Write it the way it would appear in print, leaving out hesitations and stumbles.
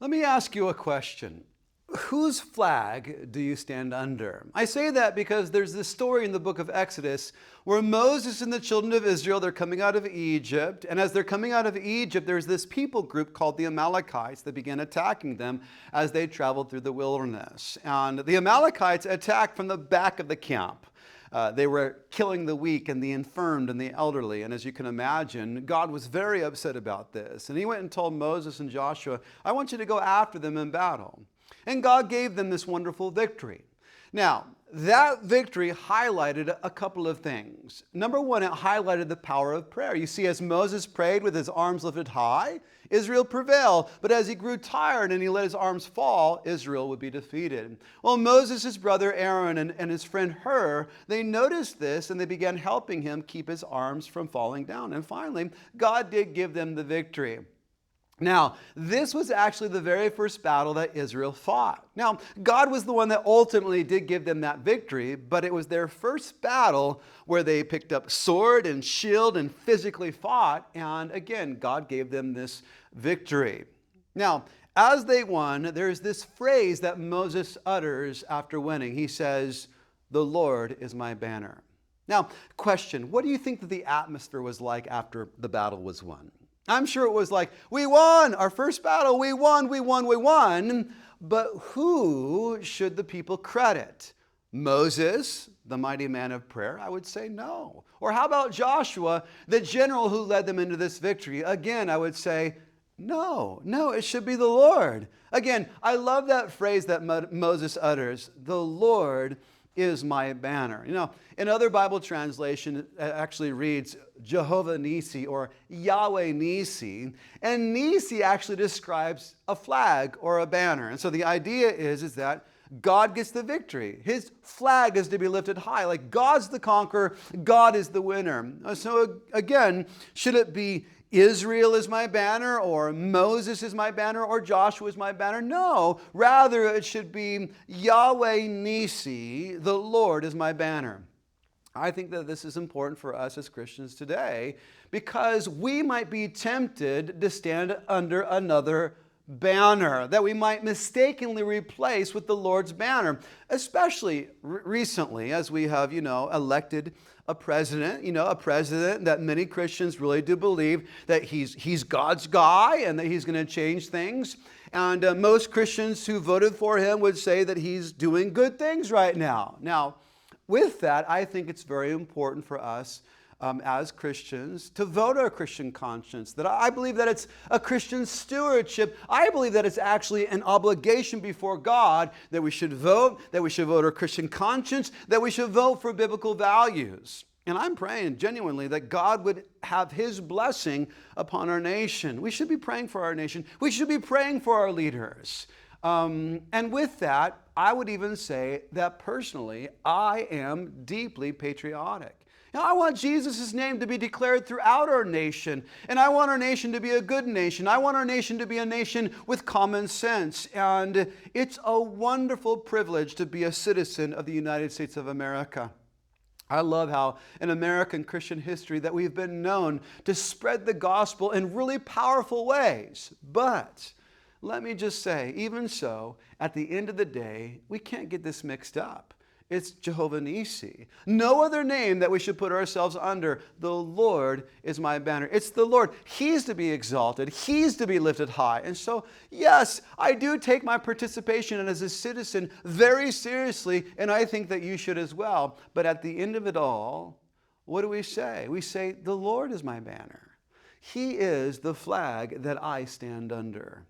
Let me ask you a question. Whose flag do you stand under? I say that because there's this story in the book of Exodus where Moses and the children of Israel, they're coming out of Egypt. And as they're coming out of Egypt, there's this people group called the Amalekites that began attacking them as they traveled through the wilderness. And the Amalekites attacked from the back of the camp. They were killing the weak and the infirmed and the elderly. And as you can imagine, God was very upset about this. And he went and told Moses and Joshua, I want you to go after them in battle. And God gave them this wonderful victory. Now, that victory highlighted a couple of things. Number one, it highlighted the power of prayer. You see, as Moses prayed with his arms lifted high, Israel prevailed. But as he grew tired and he let his arms fall, Israel would be defeated. Well, Moses, his brother Aaron, and his friend Hur, they noticed this and they began helping him keep his arms from falling down. And finally, God did give them the victory. Now, this was actually the very first battle that Israel fought. Now, God was the one that ultimately did give them that victory, but it was their first battle where they picked up sword and shield and physically fought. And again, God gave them this victory. Now, as they won, there's this phrase that Moses utters after winning. He says, "The Lord is my banner." Now, question, what do you think that the atmosphere was like after the battle was won? I'm sure it was like, we won our first battle, we won. But who should the people credit? Moses, the mighty man of prayer? I would say no. Or how about Joshua, the general who led them into this victory? Again, I would say no, it should be the Lord. Again, I love that phrase that Moses utters, the Lord is my banner. You know, in other Bible translation, it actually reads Jehovah Nisi or Yahweh Nisi. And Nisi actually describes a flag or a banner. And so the idea is that God gets the victory. His flag is to be lifted high. Like God's the conqueror, God is the winner. So again, should it be Israel is my banner, or Moses is my banner, or Joshua is my banner? No, rather it should be Yahweh Nisi, the Lord is my banner. I think that this is important for us as Christians today because we might be tempted to stand under another banner that we might mistakenly replace with the Lord's banner, especially recently as we have, elected a president that many Christians really do believe that he's God's guy and that he's going to change things. And most Christians who voted for him would say that he's doing good things right now. Now, with that, I think it's very important for us as Christians to vote our Christian conscience. That I believe that it's a Christian stewardship. I believe that it's actually an obligation before God that we should vote our Christian conscience, that we should vote for biblical values. And I'm praying genuinely that God would have His blessing upon our nation. We should be praying for our nation. We should be praying for our leaders. And with that, I would even say that personally, I am deeply patriotic. Now, I want Jesus' name to be declared throughout our nation, and I want our nation to be a good nation. I want our nation to be a nation with common sense, and it's a wonderful privilege to be a citizen of the United States of America. I love how in American Christian history that we've been known to spread the gospel in really powerful ways. But let me just say, even so, at the end of the day, we can't get this mixed up. It's Jehovah Nisi. No other name that we should put ourselves under. The Lord is my banner. It's the Lord. He's to be exalted. He's to be lifted high. And so, yes, I do take my participation as a citizen very seriously, and I think that you should as well. But at the end of it all, what do we say? We say, the Lord is my banner. He is the flag that I stand under.